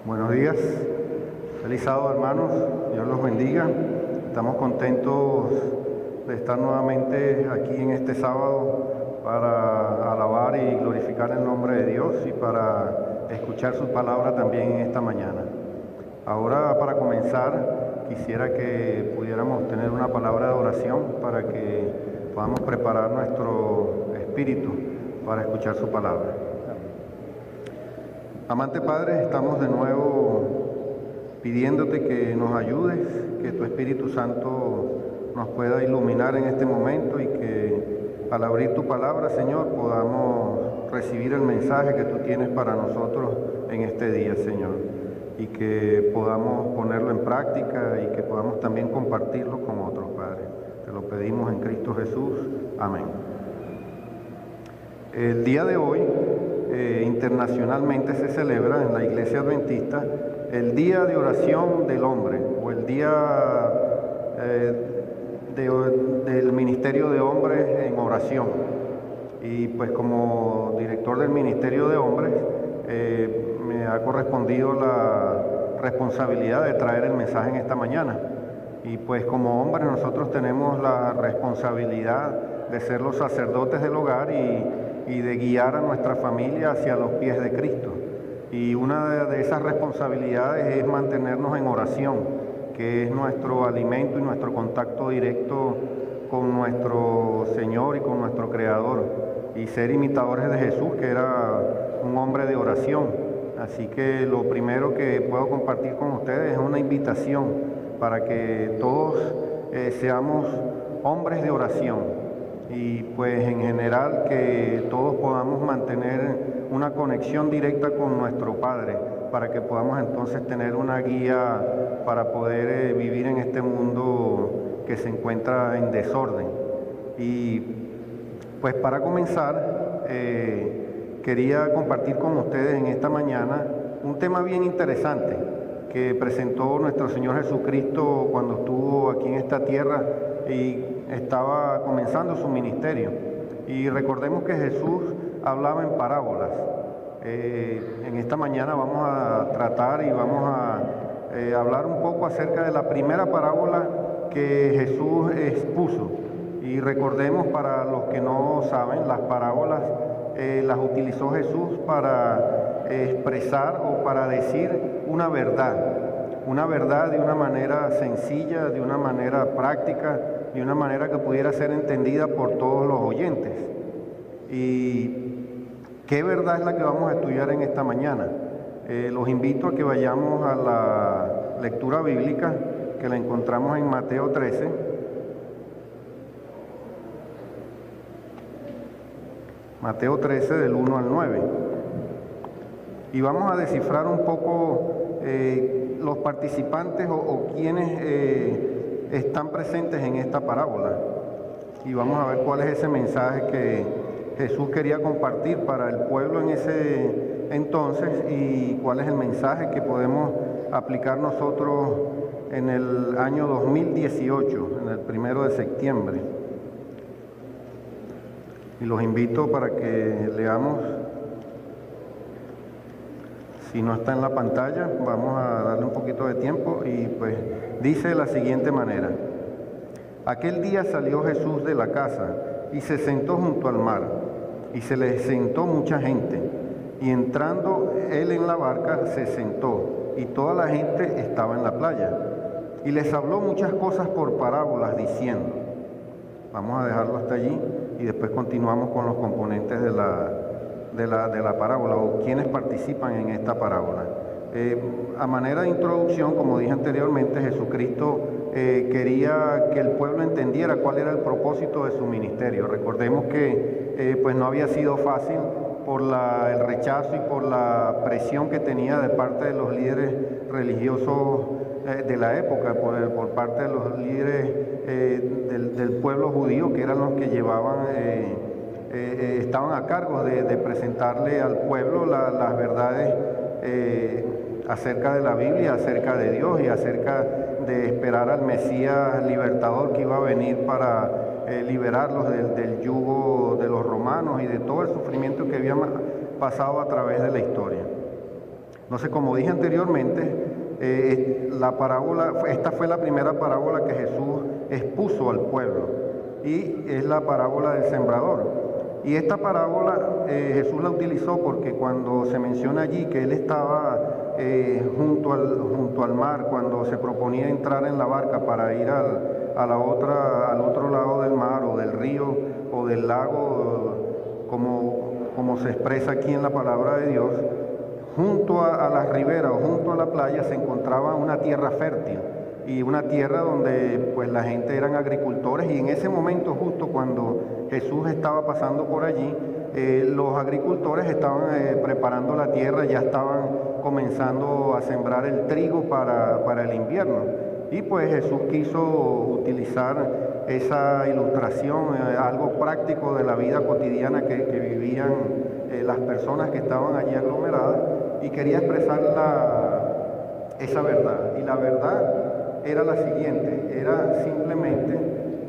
Buenos días, feliz sábado hermanos, Dios los bendiga. Estamos contentos de estar nuevamente aquí en este sábado para alabar y glorificar el nombre de Dios y para escuchar su palabra también en esta mañana. Ahora, para comenzar, quisiera que pudiéramos tener una palabra de oración para que podamos preparar nuestro espíritu para escuchar su palabra. Amante Padre, estamos de nuevo pidiéndote que nos ayudes, que tu Espíritu Santo nos pueda iluminar en este momento y que al abrir tu palabra, Señor, podamos recibir el mensaje que tú tienes para nosotros en este día, Señor, y que podamos ponerlo en práctica y que podamos también compartirlo con otros, Padre. Te lo pedimos en Cristo Jesús. Amén. El día de hoy, internacionalmente se celebra en la Iglesia Adventista el Día de Oración del Hombre, o el Día del Ministerio de Hombres en Oración. Y pues como director del Ministerio de Hombres, me ha correspondido la responsabilidad de traer el mensaje en esta mañana. Y pues como hombres nosotros tenemos la responsabilidad de ser los sacerdotes del hogar y de guiar a nuestra familia hacia los pies de Cristo. Y una de esas responsabilidades es mantenernos en oración, que es nuestro alimento y nuestro contacto directo con nuestro Señor y con nuestro Creador, y ser imitadores de Jesús, que era un hombre de oración. Así que lo primero que puedo compartir con ustedes es una invitación para que todos seamos hombres de oración. Y pues en general que todos podamos mantener una conexión directa con nuestro Padre, para que podamos entonces tener una guía para poder vivir en este mundo que se encuentra en desorden. Y pues para comenzar, quería compartir con ustedes en esta mañana un tema bien interesante que presentó nuestro Señor Jesucristo cuando estuvo aquí en esta tierra y estaba comenzando su ministerio. Y recordemos que Jesús hablaba en parábolas. En esta mañana vamos a tratar y vamos a hablar un poco acerca de la primera parábola que Jesús expuso. Y recordemos, para los que no saben, las parábolas las utilizó Jesús para expresar o para decir una verdad de una manera sencilla, de una manera práctica, de una manera que pudiera ser entendida por todos los oyentes. ¿Y qué verdad es la que vamos a estudiar en esta mañana? Los invito a que vayamos a la lectura bíblica que la encontramos en Mateo 13. Mateo 13 del 1 al 9. Y vamos a descifrar un poco los participantes o quienes están presentes en esta parábola. Y vamos a ver cuál es ese mensaje que Jesús quería compartir para el pueblo en ese entonces y cuál es el mensaje que podemos aplicar nosotros en el año 2018, en el 1 de septiembre. Y los invito para que leamos. Si no está en la pantalla, vamos a darle un poquito de tiempo y pues dice de la siguiente manera: Aquel día salió Jesús de la casa y se sentó junto al mar, y se le sentó mucha gente, y entrando él en la barca se sentó, y toda la gente estaba en la playa, y les habló muchas cosas por parábolas diciendo. Vamos a dejarlo hasta allí y después continuamos con los componentes de la parábola o quienes participan en esta parábola. A manera de introducción, como dije anteriormente, Jesucristo quería que el pueblo entendiera cuál era el propósito de su ministerio. Recordemos que pues no había sido fácil por el rechazo y por la presión que tenía de parte de los líderes religiosos de la época, por parte de los líderes del pueblo judío, que eran los que llevaban estaban a cargo de presentarle al pueblo las verdades acerca de la Biblia, acerca de Dios y acerca de esperar al Mesías libertador que iba a venir para liberarlos del yugo de los romanos y de todo el sufrimiento que había pasado a través de la historia. Entonces, como dije anteriormente, esta fue la primera parábola que Jesús expuso al pueblo y es la parábola del sembrador. Y esta parábola Jesús la utilizó porque cuando se menciona allí que él estaba junto al mar, cuando se proponía entrar en la barca para ir al otro lado del mar o del río o del lago, como se expresa aquí en la palabra de Dios, junto a la ribera o junto a la playa se encontraba una tierra fértil y una tierra donde pues la gente eran agricultores, y en ese momento, justo cuando Jesús estaba pasando por allí, los agricultores estaban preparando la tierra, ya estaban comenzando a sembrar el trigo para el invierno. Y pues Jesús quiso utilizar esa ilustración, algo práctico de la vida cotidiana que vivían las personas que estaban allí aglomeradas, y quería expresar esa verdad. Y la verdad era la siguiente, era simplemente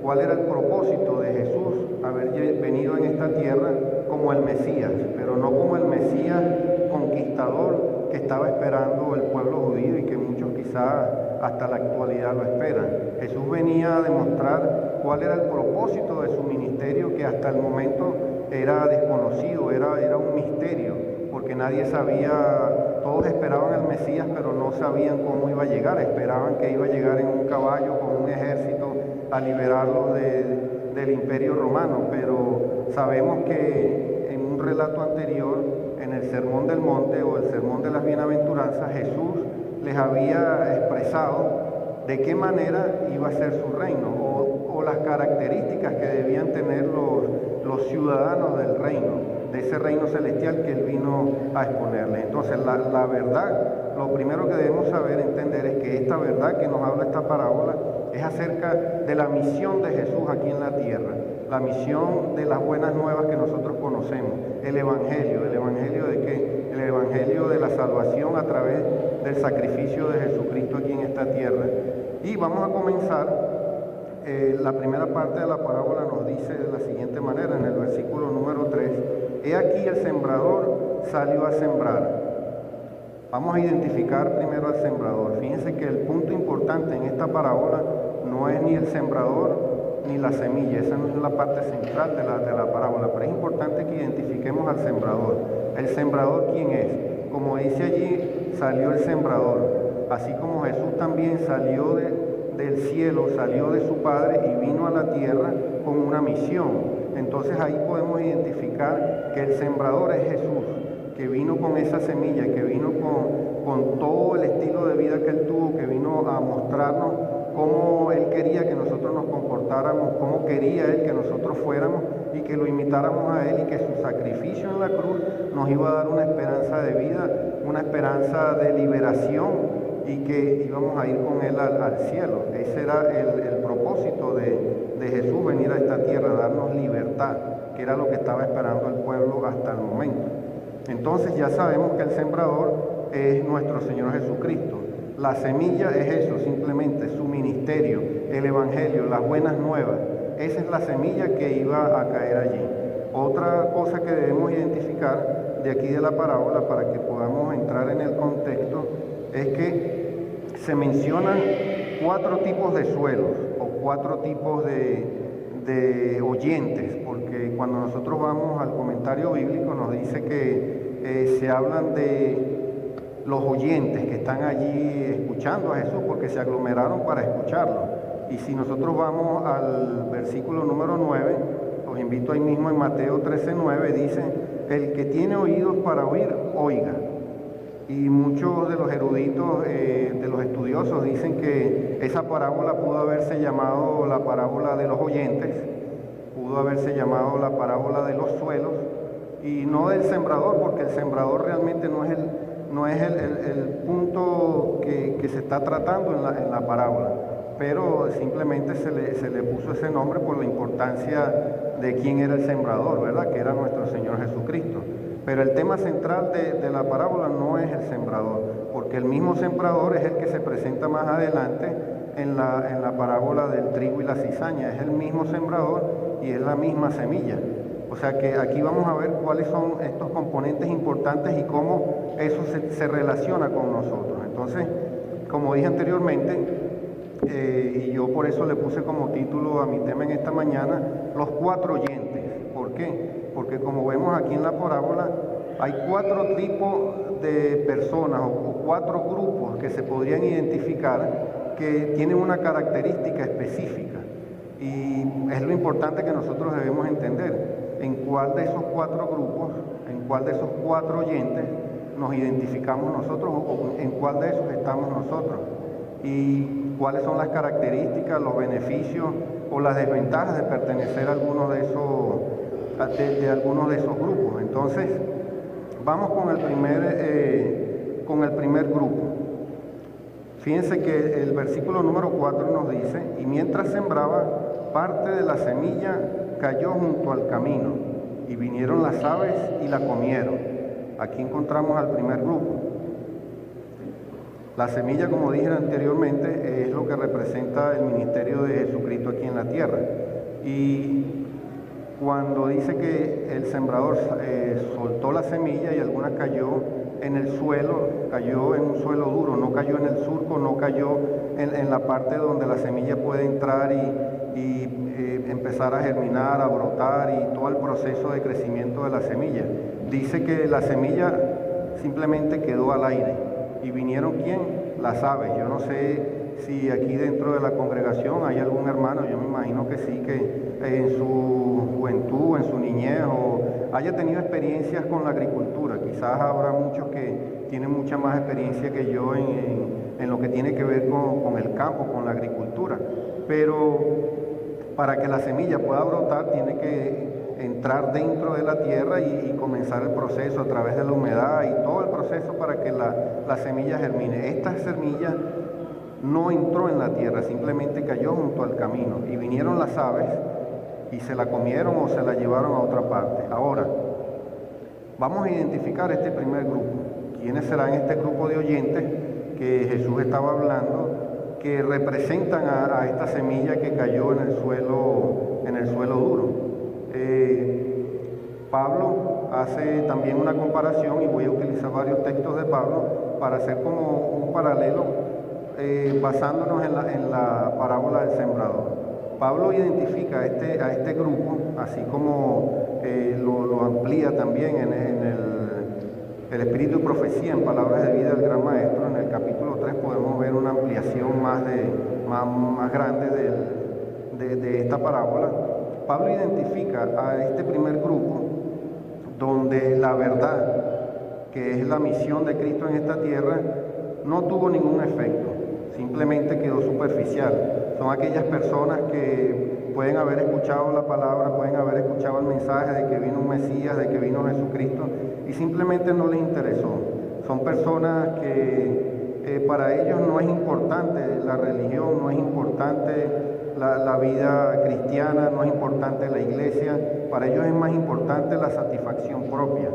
cuál era el propósito de Jesús haber venido en esta tierra como el Mesías, pero no como el Mesías conquistador que estaba esperando el pueblo judío y que muchos quizás hasta la actualidad lo esperan. Jesús venía a demostrar cuál era el propósito de su ministerio, que hasta el momento era desconocido, era un misterio, porque nadie sabía, todos esperaban al Mesías, pero no sabían cómo iba a llegar, esperaban que iba a llegar en un caballo con un ejército a liberarlos del Imperio Romano, pero sabemos que en un relato anterior, en el Sermón del Monte o el Sermón de las Bienaventuranzas, Jesús les había expresado de qué manera iba a ser su reino o las características que debían tener los ciudadanos del reino, de ese reino celestial que él vino a exponerle. Entonces la verdad, lo primero que debemos saber, entender, es que esta verdad que nos habla esta parábola es acerca de la misión de Jesús aquí en la tierra, la misión de las buenas nuevas que nosotros conocemos, el Evangelio ¿de qué? El Evangelio de la salvación a través del sacrificio de Jesucristo aquí en esta tierra. Y vamos a comenzar. La primera parte de la parábola nos dice de la siguiente manera, en el versículo número 3, he aquí el sembrador salió a sembrar. Vamos a identificar primero al sembrador. Fíjense que el punto importante en esta parábola no es ni el sembrador ni la semilla, esa no es la parte central de la parábola, pero es importante que identifiquemos al sembrador. ¿El sembrador quién es? Como dice allí, salió el sembrador, así como Jesús también salió del cielo, salió de su Padre y vino a la tierra con una misión. Entonces ahí podemos identificar que el sembrador es Jesús, que vino con esa semilla, que vino con todo el estilo de vida que él tuvo, que vino a mostrarnos cómo él quería que nosotros nos comportáramos, cómo quería él que nosotros fuéramos y que lo imitáramos a él, y que su sacrificio en la cruz nos iba a dar una esperanza de vida, una esperanza de liberación, y que íbamos a ir con él al cielo. Ese era el propósito de Jesús, venir a esta tierra, darnos libertad, que era lo que estaba esperando el pueblo hasta el momento. Entonces ya sabemos que el sembrador es nuestro Señor Jesucristo. La semilla es eso, simplemente su ministerio, el Evangelio, las buenas nuevas. Esa es la semilla que iba a caer allí. Otra cosa que debemos identificar de aquí de la parábola, para que podamos entrar en el contexto, es que se mencionan 4 tipos de suelos o 4 tipos de oyentes, porque cuando nosotros vamos al comentario bíblico nos dice que se hablan de los oyentes que están allí escuchando a Jesús porque se aglomeraron para escucharlo. Y si nosotros vamos al versículo número 9, los invito ahí mismo en Mateo 13:9, dice, el que tiene oídos para oír, oiga. Y muchos de los eruditos, de los estudiosos, dicen que esa parábola pudo haberse llamado la parábola de los oyentes, pudo haberse llamado la parábola de los suelos, y no del sembrador, porque el sembrador realmente no es el punto que se está tratando en la parábola, pero simplemente se le puso ese nombre por la importancia de quién era el sembrador, ¿verdad? Que era nuestro Señor Jesucristo. Pero el tema central de la parábola no es el sembrador, porque el mismo sembrador es el que se presenta más adelante en la parábola del trigo y la cizaña. Es el mismo sembrador y es la misma semilla. O O sea que aquí vamos a ver cuáles son estos componentes importantes y cómo eso se relaciona con nosotros. Entonces, como dije anteriormente, y yo por eso le puse como título a mi tema en esta mañana, los 4 oyentes. ¿Por qué? Porque como vemos aquí en la parábola, hay 4 tipos de personas o 4 grupos que se podrían identificar que tienen una característica específica. Y es lo importante que nosotros debemos entender en cuál de esos 4 grupos, en cuál de esos 4 oyentes nos identificamos nosotros o en cuál de esos estamos nosotros. Y cuáles son las características, los beneficios o las desventajas de pertenecer a algunos de esos grupos. Entonces, vamos con el primer grupo. Fíjense que el versículo número 4 nos dice: y mientras sembraba, parte de la semilla cayó junto al camino, y vinieron las aves y la comieron. Aquí encontramos al primer grupo. La semilla, como dije anteriormente, es lo que representa el ministerio de Jesucristo aquí en la tierra. Y cuando dice que el sembrador soltó la semilla y alguna cayó en el suelo, cayó en un suelo duro, no cayó en el surco, no cayó en la parte donde la semilla puede entrar y empezar a germinar, a brotar y todo el proceso de crecimiento de la semilla. Dice que la semilla simplemente quedó al aire. ¿Y vinieron quién? Las aves. Yo no sé si aquí dentro de la congregación hay algún hermano, yo me imagino que sí, que en su juventud, en su niñez, o haya tenido experiencias con la agricultura. Quizás habrá muchos que tienen mucha más experiencia que yo en lo que tiene que ver con el campo, con la agricultura. Pero para que la semilla pueda brotar, tiene que entrar dentro de la tierra y comenzar el proceso a través de la humedad y todo el proceso para que la semilla germine. Esta semilla no entró en la tierra, simplemente cayó junto al camino y vinieron las aves y se la comieron o se la llevaron a otra parte. Ahora, vamos a identificar este primer grupo. ¿Quiénes serán este grupo de oyentes que Jesús estaba hablando, que representan a esta semilla que cayó en el suelo duro? Pablo hace también una comparación, y voy a utilizar varios textos de Pablo para hacer como un paralelo, basándonos en la parábola del sembrador. Pablo identifica a este grupo, así como lo amplía también en el Espíritu y Profecía, en Palabras de Vida del Gran Maestro. En el capítulo 3 podemos ver una ampliación más grande de esta parábola. Pablo identifica a este primer grupo donde la verdad, que es la misión de Cristo en esta tierra, no tuvo ningún efecto, simplemente quedó superficial. Son aquellas personas que pueden haber escuchado la palabra, pueden haber escuchado el mensaje de que vino un Mesías, de que vino Jesucristo, y simplemente no les interesó. Son personas que para ellos no es importante la religión, no es importante la vida cristiana, no es importante la iglesia. Para ellos es más importante la satisfacción propia.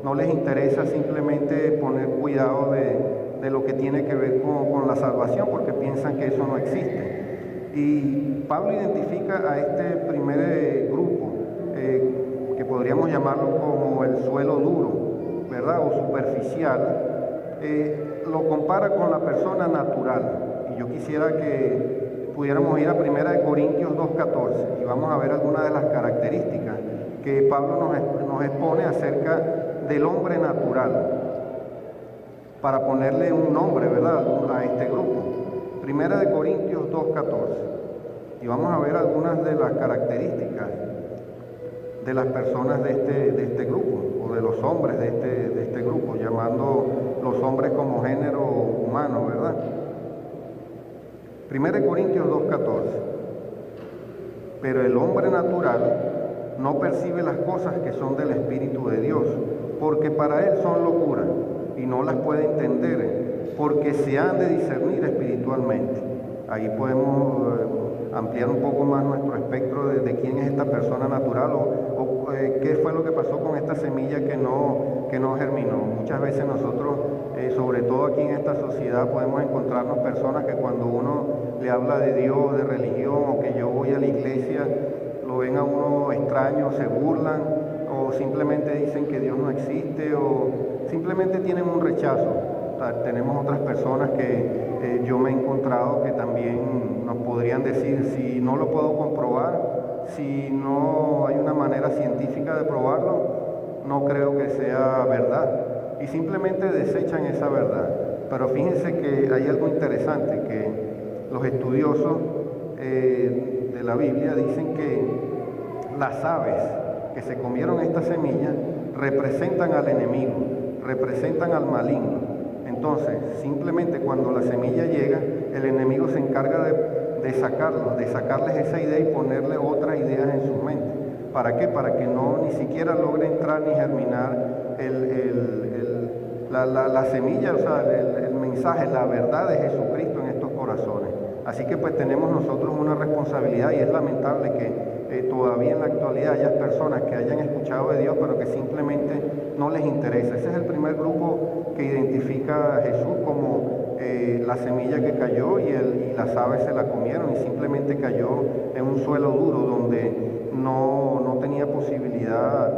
No les interesa simplemente poner cuidado de lo que tiene que ver con la salvación, porque piensan que eso no existe. Y Pablo identifica a este primer grupo, que podríamos llamarlo como el suelo duro, ¿verdad? O superficial. Lo compara con la persona natural. Y yo quisiera que pudiéramos ir a 1 Corintios 2:14 y vamos a ver algunas de las características que Pablo nos expone acerca del hombre natural, para ponerle un nombre, ¿verdad?, a este grupo. 1 Corintios 2:14, y vamos a ver algunas de las características de las personas de este grupo, o de los hombres de este grupo, llamando los hombres como género humano, ¿verdad? 1 Corintios 2:14, pero el hombre natural no percibe las cosas que son del Espíritu de Dios, porque para él son locura, y no las puede entender, porque se han de discernir espiritualmente. Ahí podemos ampliar un poco más nuestro espectro de quién es esta persona natural, o qué fue lo que pasó con esta semilla que no germinó. Muchas veces nosotros, sobre todo aquí en esta sociedad, podemos encontrarnos personas que cuando uno le habla de Dios, de religión, o que yo voy a la iglesia, lo ven a uno extraño, se burlan, o simplemente dicen que Dios no existe, o simplemente tienen un rechazo. O sea, tenemos otras personas que yo me he encontrado que también nos podrían decir, si no lo puedo comprobar, si no hay una manera científica de probarlo, no creo que sea verdad. Y simplemente desechan esa verdad. Pero fíjense que hay algo interesante, que los estudiosos de la Biblia dicen que las aves que se comieron esta semilla representan al enemigo, representan al maligno. Entonces, simplemente cuando la semilla llega, el enemigo se encarga de sacarlos, de sacarles esa idea y ponerle otras ideas en sus mentes. ¿Para qué? Para que no ni siquiera logre entrar ni germinar la semilla, o sea, el mensaje, la verdad de Jesucristo en estos corazones. Así que pues tenemos nosotros una responsabilidad, y es lamentable que todavía en la actualidad haya personas que hayan escuchado de Dios pero que simplemente no les interesa. Ese es el primer grupo que identifica a Jesús como la semilla que cayó y las aves se la comieron, y simplemente cayó en un suelo duro donde no tenía posibilidad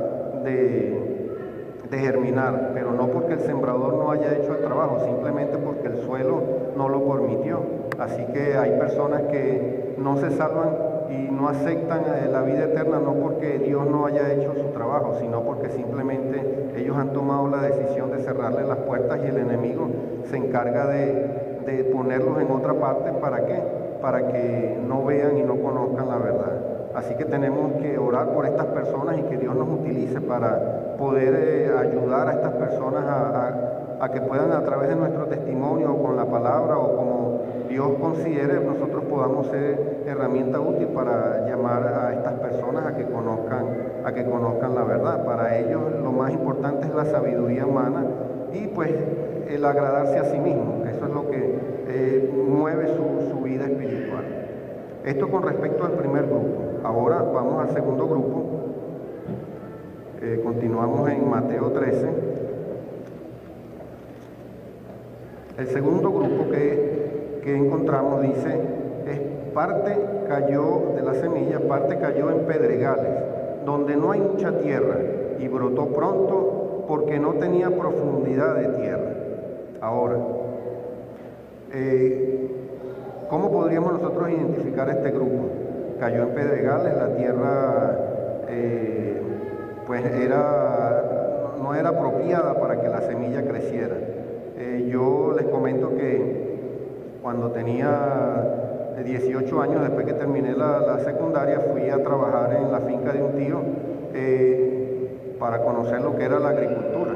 de germinar, pero no porque el sembrador no haya hecho el trabajo, simplemente porque el suelo no lo permitió. Así que hay personas que no se salvan y no aceptan la vida eterna, no porque Dios no haya hecho su trabajo, sino porque simplemente ellos han tomado la decisión de cerrarle las puertas, y el enemigo se encarga de ponerlos en otra parte. ¿Para qué? Para que no vean y no conozcan la verdad. Así que tenemos que orar por estas personas y que Dios nos utilice para poder ayudar a estas personas a que puedan, a través de nuestro testimonio o con la palabra o como Dios considere, nosotros podamos ser herramienta útil para llamar a estas personas a que conozcan la verdad. Para ellos lo más importante es la sabiduría humana y pues el agradarse a sí mismo. Eso es lo que mueve su vida espiritual. Esto con respecto al primer grupo. Ahora vamos al segundo grupo. Continuamos en Mateo 13. El segundo grupo que encontramos dice, parte cayó de la semilla, parte cayó en pedregales, donde no hay mucha tierra, y brotó pronto porque no tenía profundidad de tierra. Ahora, ¿cómo podríamos nosotros identificar este grupo? Cayó en pedregales, la tierra pues no era apropiada para que la semilla creciera. Yo les comento que cuando tenía 18 años, después que terminé la secundaria, fui a trabajar en la finca de un tío para conocer lo que era la agricultura.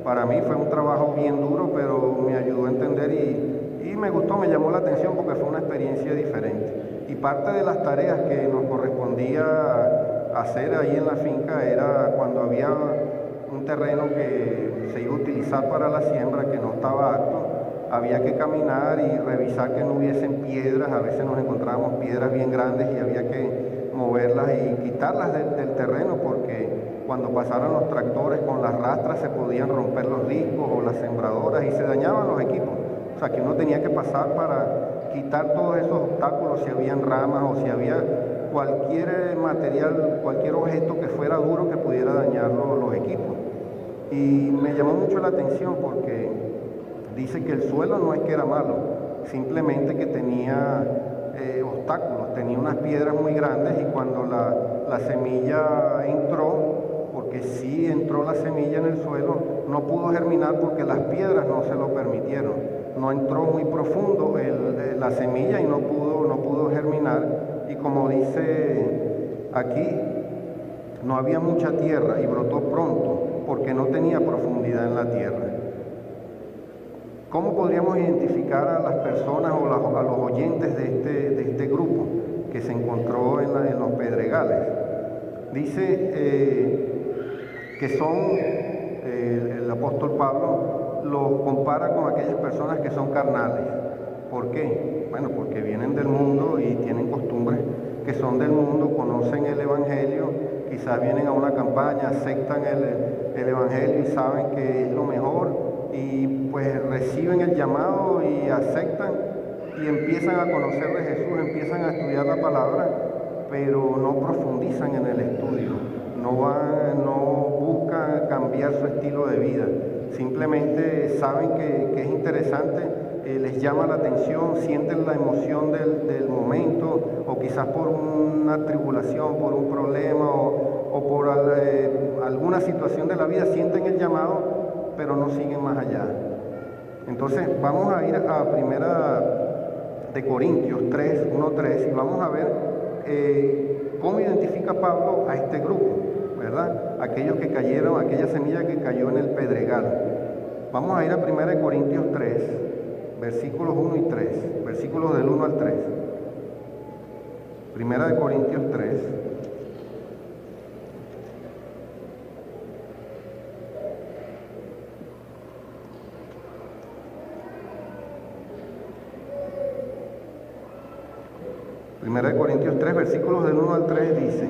Para mí fue un trabajo bien duro, pero me ayudó a entender y me gustó, me llamó la atención porque fue una experiencia diferente. Y parte de las tareas que nos correspondía hacer ahí en la finca era cuando había un terreno que se iba a utilizar para la siembra que no estaba apto, había que caminar y revisar que no hubiesen piedras. A veces nos encontrábamos piedras bien grandes y había que moverlas y quitarlas del terreno, porque cuando pasaran los tractores con las rastras se podían romper los discos o las sembradoras y se dañaban los equipos. O sea que uno tenía que pasar para quitar todos esos obstáculos, si habían ramas o si había cualquier material, cualquier objeto que fuera duro que pudiera dañar los equipos. Y me llamó mucho la atención porque dice que el suelo no es que era malo, simplemente que tenía obstáculos, tenía unas piedras muy grandes, y cuando la semilla entró, porque sí entró la semilla en el suelo, no pudo germinar porque las piedras no se lo permitieron. No entró muy profundo la semilla y no pudo germinar. Y como dice aquí, no había mucha tierra y brotó pronto porque no tenía profundidad en la tierra. ¿Cómo podríamos identificar a las personas o a los oyentes de este grupo que se encontró en los pedregales? Dice que son, el apóstol Pablo los compara con aquellas personas que son carnales. ¿Por qué? Bueno, porque vienen del mundo y tienen costumbres que son del mundo, conocen el Evangelio, quizás vienen a una campaña, aceptan el Evangelio y saben que es lo mejor, y pues reciben el llamado y aceptan y empiezan a conocer de Jesús, empiezan a estudiar la palabra, pero no profundizan en el estudio. no buscan cambiar su estilo de vida, simplemente saben que es interesante, les llama la atención, sienten la emoción del momento, o quizás por una tribulación, por un problema o por alguna situación de la vida, sienten el llamado, pero no siguen más allá. Entonces vamos a ir a primera de Corintios 3, 1-3, y vamos a ver cómo identifica Pablo a este grupo, ¿verdad? Aquellos que cayeron, aquella semilla que cayó en el pedregal. Vamos a ir a primera de Corintios 3, versículos 1 y 3, versículos del 1 al 3. Primera de Corintios 3. Primera de Corintios 3, versículos del 1 al 3 dice: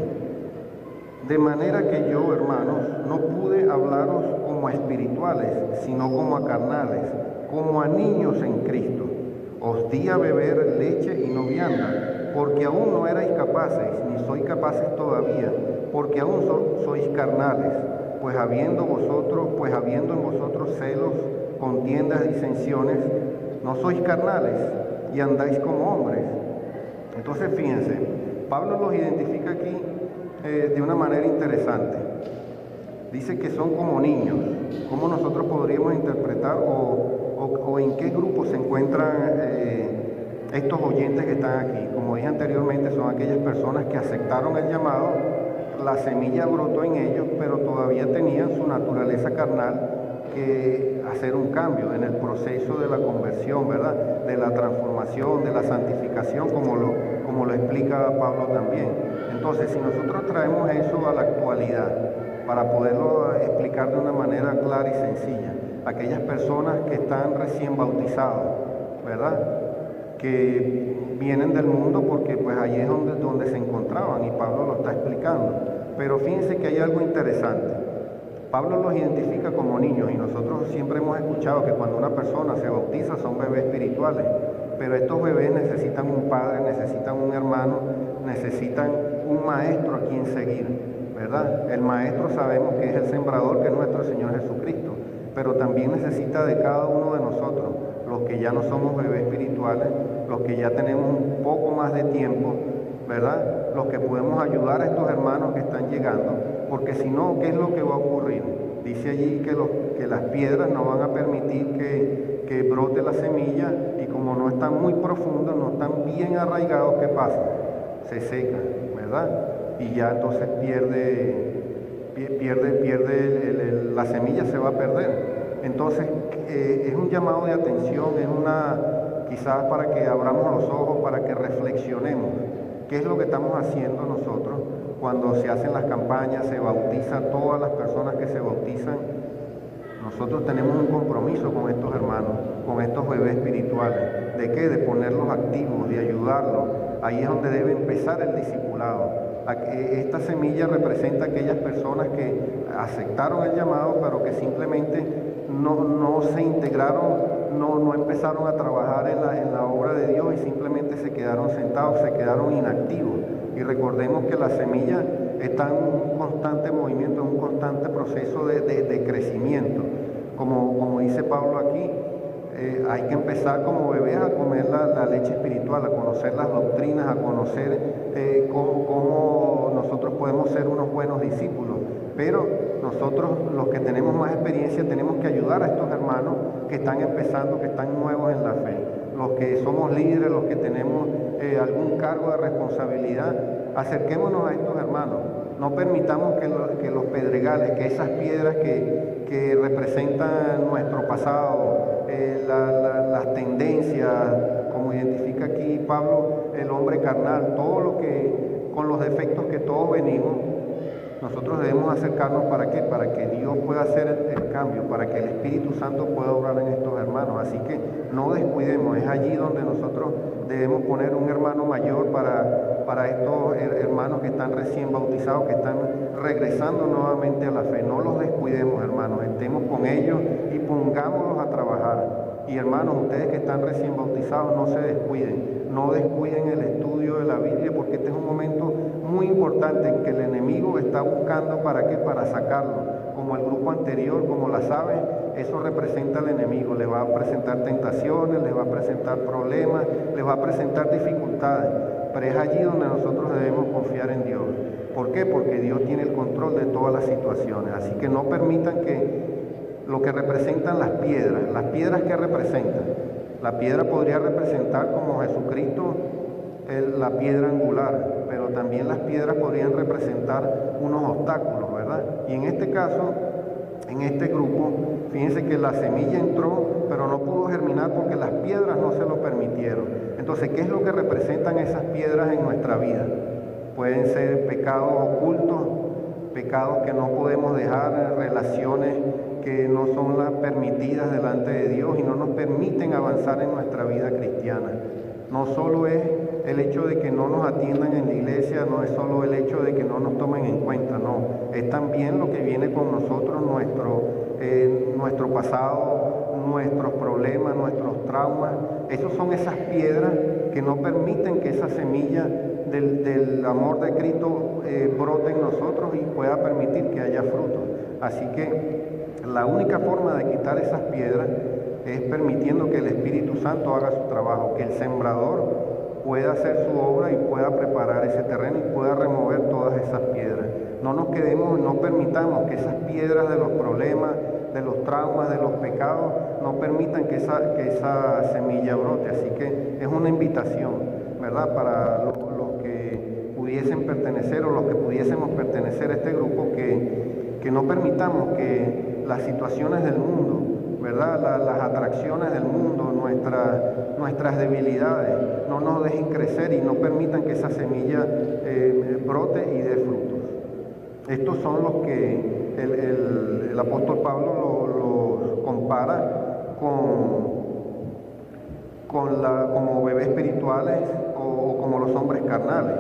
de manera que yo, hermanos, no pude hablaros como a espirituales, sino como a carnales, como a niños en Cristo. Os di a beber leche y no vianda, porque aún no erais capaces, ni sois capaces todavía, porque aún sois carnales, pues habiendo en vosotros celos, contiendas, disensiones, no sois carnales y andáis como hombres. Entonces fíjense, Pablo los identifica aquí de una manera interesante. Dice que son como niños. ¿Cómo nosotros podríamos interpretar o en qué grupo se encuentran estos oyentes que están aquí? Como dije anteriormente, son aquellas personas que aceptaron el llamado, la semilla brotó en ellos, pero todavía tenían su naturaleza carnal que hacer un cambio en el proceso de la conversión, ¿verdad? De la transformación, de la santificación, como lo explica Pablo también. Entonces, si nosotros traemos eso a la actualidad, para poderlo explicar de una manera clara y sencilla, aquellas personas que están recién bautizados, ¿verdad? Que vienen del mundo porque pues allí es donde se encontraban, y Pablo lo está explicando. Pero fíjense que hay algo interesante. Pablo los identifica como niños, y nosotros siempre hemos escuchado que cuando una persona se bautiza son bebés espirituales, pero estos bebés necesitan un padre, necesitan un hermano, necesitan un maestro a quien seguir, ¿verdad? El maestro sabemos que es el sembrador, que es nuestro Señor Jesucristo, pero también necesita de cada uno de nosotros, los que ya no somos bebés espirituales, los que ya tenemos un poco más de tiempo, ¿verdad? Los que podemos ayudar a estos hermanos que están llegando, porque si no, ¿qué es lo que va a ocurrir? Dice allí que las piedras no van a permitir que brote la semilla, y como no están muy profundos, no están bien arraigados, ¿qué pasa? Se secan, ¿verdad? Y ya entonces la semilla se va a perder. Entonces es un llamado de atención, quizás para que abramos los ojos, para que reflexionemos. ¿Qué es lo que estamos haciendo nosotros cuando se hacen las campañas, se bautizan todas las personas que se bautizan? Nosotros tenemos un compromiso con estos hermanos, con estos bebés espirituales. ¿De qué? De ponerlos activos, de ayudarlos. Ahí es donde debe empezar el discipulado. Esta semilla representa a aquellas personas que aceptaron el llamado, pero que simplemente no se integraron, no empezaron a trabajar en la obra de Dios, y simplemente se quedaron sentados, se quedaron inactivos. Y recordemos que la semilla está en un constante movimiento, en un constante proceso de crecimiento. Como dice Pablo aquí, hay que empezar como bebés a comer la leche espiritual, a conocer las doctrinas, a conocer cómo nosotros podemos ser unos buenos discípulos. Pero nosotros, los que tenemos más experiencia, tenemos que ayudar a estos hermanos que están empezando, que están nuevos en la fe. Los que somos líderes, los que tenemos algún cargo de responsabilidad, acerquémonos a estos hermanos. No permitamos que los pedregales, que esas piedras que representan nuestro pasado, las tendencias, como identifica aquí Pablo, el hombre carnal, todo lo que, con los defectos que todos venimos, nosotros debemos acercarnos. ¿Para qué? Para que Dios pueda hacer el cambio, para que el Espíritu Santo pueda obrar en estos hermanos. Así que no descuidemos, es allí donde nosotros debemos poner un hermano mayor para estos hermanos que están recién bautizados, que están regresando nuevamente a la fe. No los descuidemos, hermanos, estemos con ellos y pongámoslos a trabajar. Y hermanos, ustedes que están recién bautizados, no se descuiden, no descuiden el estudio de la Biblia, porque este es un momento muy importante en que el enemigo está buscando ¿para qué? Para sacarlo. Como el grupo anterior, como las aves, eso representa al enemigo. Les va a presentar tentaciones, les va a presentar problemas, les va a presentar dificultades. Pero es allí donde nosotros debemos confiar en Dios. ¿Por qué? Porque Dios tiene el control de todas las situaciones. Así que no permitan que lo que representan las piedras que representan. La piedra podría representar como Jesucristo, la piedra angular, pero también las piedras podrían representar unos obstáculos, ¿verdad? Y en este caso, en este grupo, fíjense que la semilla entró, pero no pudo germinar porque las piedras no se lo permitieron. Entonces, ¿qué es lo que representan esas piedras en nuestra vida? Pueden ser pecados ocultos, pecados que no podemos dejar, relaciones que no son las permitidas delante de Dios y no nos permiten avanzar en nuestra vida cristiana. No solo es el hecho de que no nos atiendan en la iglesia, no es solo el hecho de que no nos tomen en cuenta, no. Es también lo que viene con nosotros, nuestro pasado, nuestros problemas, nuestros traumas. Esos son esas piedras que no permiten que esa semilla del amor de Cristo brote en nosotros y pueda permitir que haya frutos. Así que la única forma de quitar esas piedras es permitiendo que el Espíritu Santo haga su trabajo, que el sembrador pueda hacer su obra y pueda preparar ese terreno y pueda remover todas esas piedras. No nos quedemos, no permitamos que esas piedras de los problemas, de los traumas, de los pecados, no permitan que esa semilla brote. Así que es una invitación, ¿verdad? Para los que pudiesen pertenecer o los que pudiésemos pertenecer a este grupo, que no permitamos que las situaciones del mundo, ¿verdad? Las atracciones del mundo, nuestras debilidades, no nos dejen crecer y no permitan que esa semilla brote y dé frutos. Estos son los que el apóstol Pablo los compara como bebés espirituales o como los hombres carnales.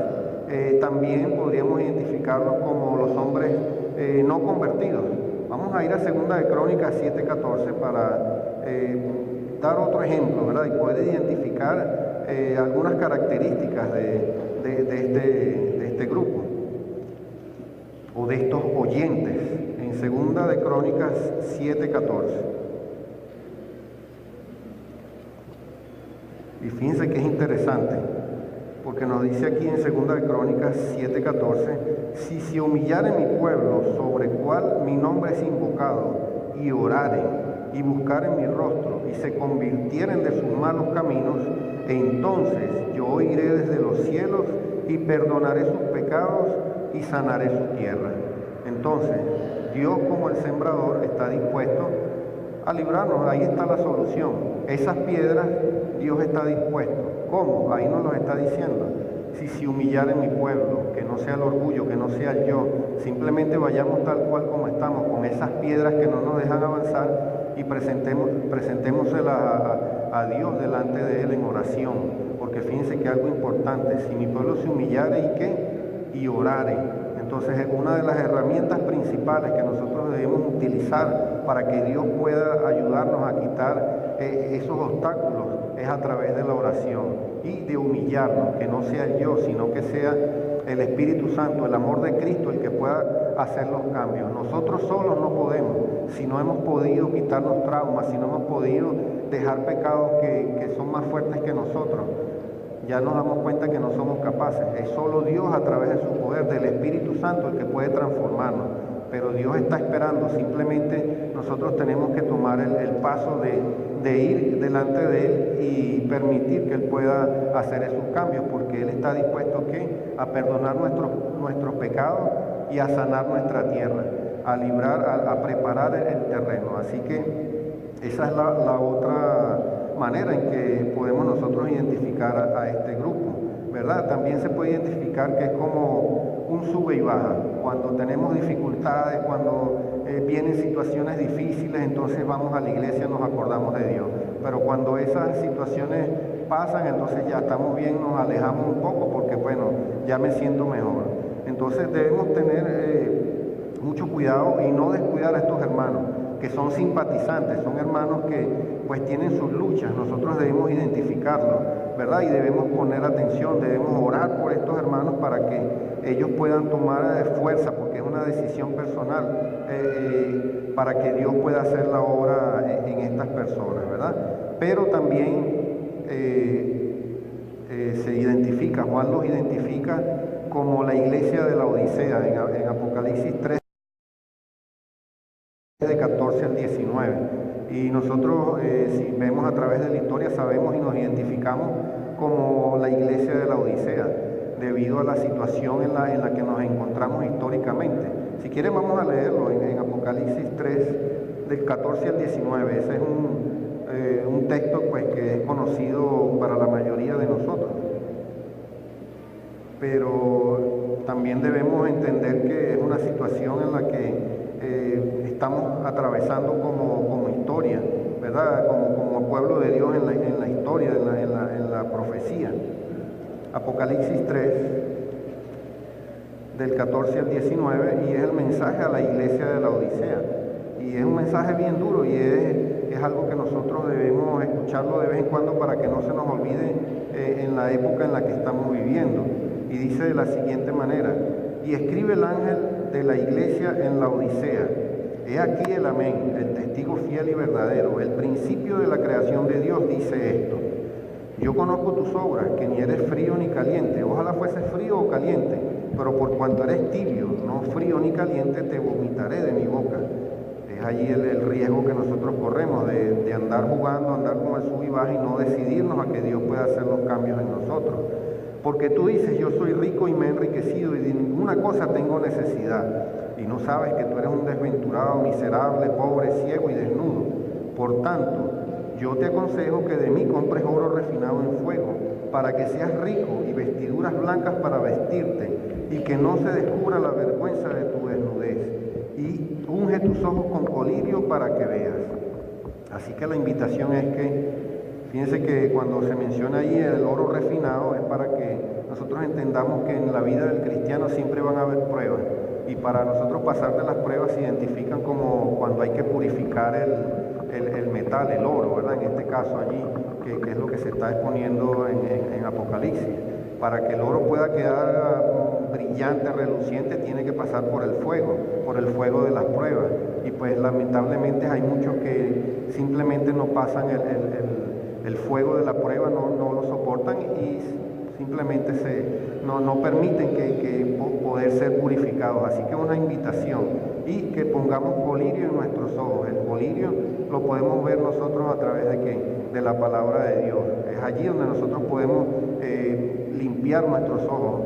También podríamos identificarlos como los hombres no convertidos. Vamos a ir a 2 de Crónicas 7:14 para dar otro ejemplo, ¿verdad? Y poder identificar algunas características de este grupo o de estos oyentes. En 2 de Crónicas 7:14. Y fíjense que es interesante, porque nos dice aquí en 2 de Crónicas 7:14, si se humillare mi pueblo, sobre cual mi nombre es invocado, y oraren, y buscaren mi rostro, y se convirtieren de sus malos caminos, entonces yo oiré desde los cielos, y perdonaré sus pecados, y sanaré su tierra. Entonces, Dios como el sembrador está dispuesto a librarnos. Ahí está la solución. Esas piedras, Dios está dispuesto. ¿Cómo? Ahí nos lo está diciendo. Si se humillare mi pueblo, que no sea el orgullo, que no sea el yo, simplemente vayamos tal cual como estamos, con esas piedras que no nos dejan avanzar y presentémoselas a Dios delante de Él en oración. Porque fíjense que algo importante, si mi pueblo se humillare y ¿qué? Y orare. Entonces es una de las herramientas principales que nosotros debemos utilizar para que Dios pueda ayudarnos a quitar esos obstáculos, es a través de la oración y de humillarnos, que no sea el yo, sino que sea el Espíritu Santo, el amor de Cristo el que pueda hacer los cambios. Nosotros solos no podemos, si no hemos podido quitarnos traumas, si no hemos podido dejar pecados que son más fuertes que nosotros. Ya nos damos cuenta que no somos capaces. Es solo Dios a través de su poder, del Espíritu Santo, el que puede transformarnos. Pero Dios está esperando, simplemente nosotros tenemos que tomar el paso de ir delante de Él y permitir que Él pueda hacer esos cambios, porque Él está dispuesto ¿qué? A perdonar nuestros pecados y a sanar nuestra tierra, a librar, a preparar el terreno. Así que esa es la otra manera en que podemos nosotros identificar a este grupo, ¿verdad? También se puede identificar que es como un sube y baja. Cuando tenemos dificultades, cuando vienen situaciones difíciles, entonces vamos a la iglesia, nos acordamos de Dios. Pero cuando esas situaciones pasan, entonces ya estamos bien, nos alejamos un poco porque, bueno, ya me siento mejor. Entonces debemos tener mucho cuidado y no descuidar a estos hermanos que son simpatizantes, son hermanos que pues tienen sus luchas. Nosotros debemos identificarlos, ¿verdad? Y debemos poner atención, debemos orar por estos hermanos para que ellos puedan tomar fuerza, porque es una decisión personal, para que Dios pueda hacer la obra en estas personas, ¿verdad? Pero también se identifica, Juan los identifica como la iglesia de la Odisea, en Apocalipsis 3, de 14 al 19. Y nosotros, si vemos a través de la historia, sabemos y nos identificamos como la iglesia de la Odisea, debido a la situación en la que nos encontramos históricamente. Si quieren, vamos a leerlo en Apocalipsis 3, del 14 al 19. Ese es un texto pues, que es conocido para la mayoría de nosotros. Pero también debemos entender que es una situación en la que estamos atravesando como historia, ¿verdad? Como pueblo de Dios en la historia, en la profecía. Apocalipsis 3, del 14 al 19, y es el mensaje a la iglesia de la Odisea. Y es un mensaje bien duro, y es algo que nosotros debemos escucharlo de vez en cuando para que no se nos olvide en la época en la que estamos viviendo. Y dice de la siguiente manera: y escribe el ángel de la iglesia en la Odisea: he aquí el amén, el testigo fiel y verdadero, el principio de la creación de Dios, dice esto: yo conozco tus obras, que ni eres frío ni caliente. Ojalá fuese frío o caliente, pero por cuanto eres tibio, no frío ni caliente, te vomitaré de mi boca. Es allí el riesgo que nosotros corremos de andar jugando, andar con el sub y baja y no decidirnos a que Dios pueda hacer los cambios en nosotros. Porque tú dices: yo soy rico y me he enriquecido y de ninguna cosa tengo necesidad. Y no sabes que tú eres un desventurado, miserable, pobre, ciego y desnudo. Por tanto, yo te aconsejo que de mí compres oro refinado en fuego, para que seas rico, y vestiduras blancas para vestirte, y que no se descubra la vergüenza de tu desnudez. Y unge tus ojos con colirio para que veas. Así que la invitación es que, fíjense que cuando se menciona ahí el oro refinado, es para que nosotros entendamos que en la vida del cristiano siempre van a haber pruebas. Y para nosotros pasar de las pruebas se identifican como cuando hay que purificar el metal, el oro, ¿verdad? En este caso allí, que es lo que se está exponiendo en Apocalipsis. Para que el oro pueda quedar brillante, reluciente, tiene que pasar por el fuego de las pruebas. Y pues lamentablemente hay muchos que simplemente no pasan el fuego de la prueba, no lo soportan y simplemente no permiten que poder ser purificados. Así que una invitación, y que pongamos colirio en nuestros ojos. El colirio lo podemos ver nosotros a través de la palabra de Dios. Es allí donde nosotros podemos limpiar nuestros ojos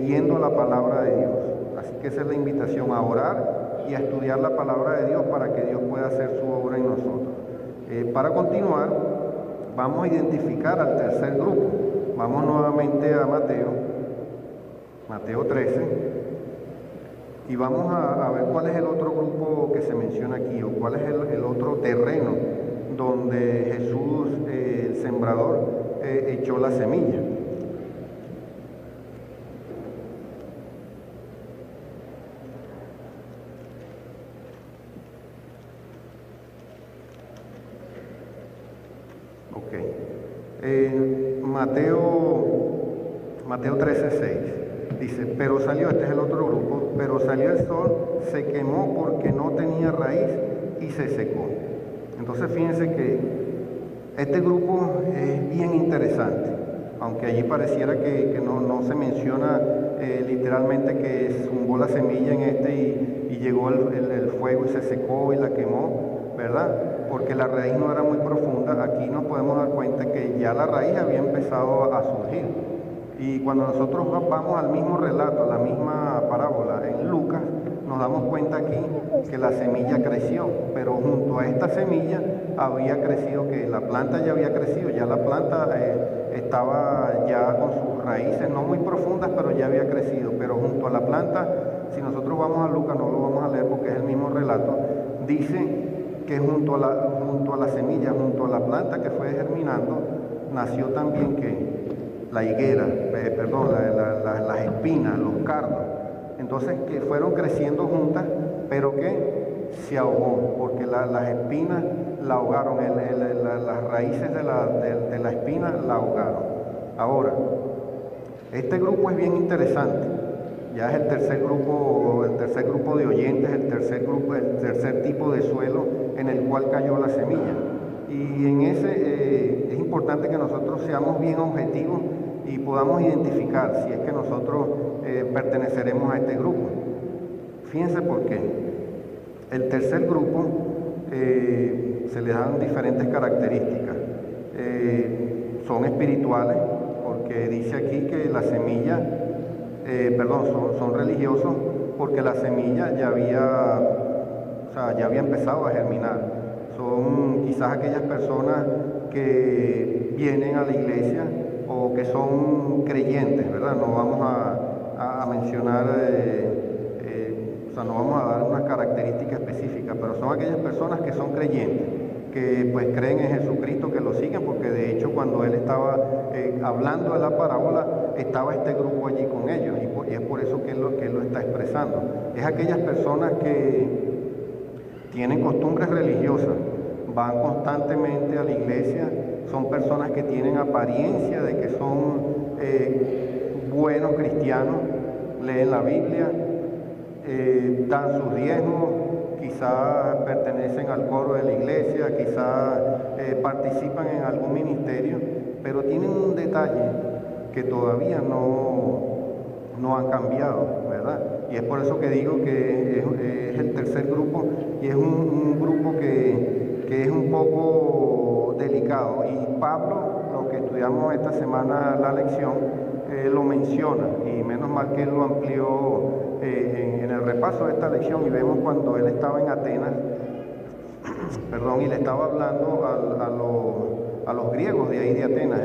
yendo a la palabra de Dios. Así que esa es la invitación, a orar y a estudiar la palabra de Dios para que Dios pueda hacer su obra en nosotros. Para continuar, vamos a identificar al tercer grupo. Vamos nuevamente a Mateo 13, y vamos a ver cuál es el otro grupo que se menciona aquí, o cuál es el otro terreno donde Jesús, el sembrador, echó la semilla. Mateo 13:6 dice: pero salió, este es el otro grupo, pero salió el sol, se quemó porque no tenía raíz y se secó. Entonces fíjense que este grupo es bien interesante, aunque allí pareciera que no se menciona literalmente que zumbó la semilla en y llegó el fuego y se secó y la quemó, ¿verdad? Porque la raíz no era muy profunda. Aquí nos podemos dar cuenta que ya la raíz había empezado a surgir. Y cuando nosotros vamos al mismo relato, a la misma parábola en Lucas, nos damos cuenta aquí que la semilla creció, pero junto a esta semilla había crecido, que la planta ya había crecido, ya la planta estaba ya con sus raíces, no muy profundas, pero ya había crecido. Pero junto a la planta, si nosotros vamos a Lucas, no lo vamos a leer porque es el mismo relato, dice que junto a la semilla, junto a la planta que fue germinando, nació también que la higuera, las espinas, los cardos. Entonces que fueron creciendo juntas, pero que se ahogó, porque las espinas la ahogaron, las raíces de la espina la ahogaron. Ahora, este grupo es bien interesante. Ya es el tercer grupo de oyentes, el tercer tipo de suelo en el cual cayó la semilla. Y en ese es importante que nosotros seamos bien objetivos y podamos identificar si es que nosotros perteneceremos a este grupo. Fíjense por qué. El tercer grupo se le dan diferentes características. Son espirituales, porque dice aquí que la semilla, son religiosos, porque la semilla ya había empezado a germinar. Son quizás aquellas personas que vienen a la iglesia o que son creyentes, ¿verdad? No vamos a mencionar, no vamos a dar unas características específicas, pero son aquellas personas que son creyentes, que pues creen en Jesucristo, que lo siguen, porque de hecho cuando él estaba hablando de la parábola, estaba este grupo allí con ellos, y es por eso que él lo está expresando. Es aquellas personas que tienen costumbres religiosas, van constantemente a la iglesia, son personas que tienen apariencia de que son buenos cristianos, leen la Biblia, dan sus diezmos, quizás pertenecen al coro de la iglesia, quizás participan en algún ministerio, pero tienen un detalle que todavía no han cambiado, ¿verdad? Y es por eso que digo que es el tercer grupo, y es un grupo que es un poco delicado. Y Pablo, lo que estudiamos esta semana la lección, lo menciona, y menos mal que él lo amplió en el repaso de esta lección, y vemos cuando él estaba en Atenas, y le estaba hablando a los griegos de ahí de Atenas.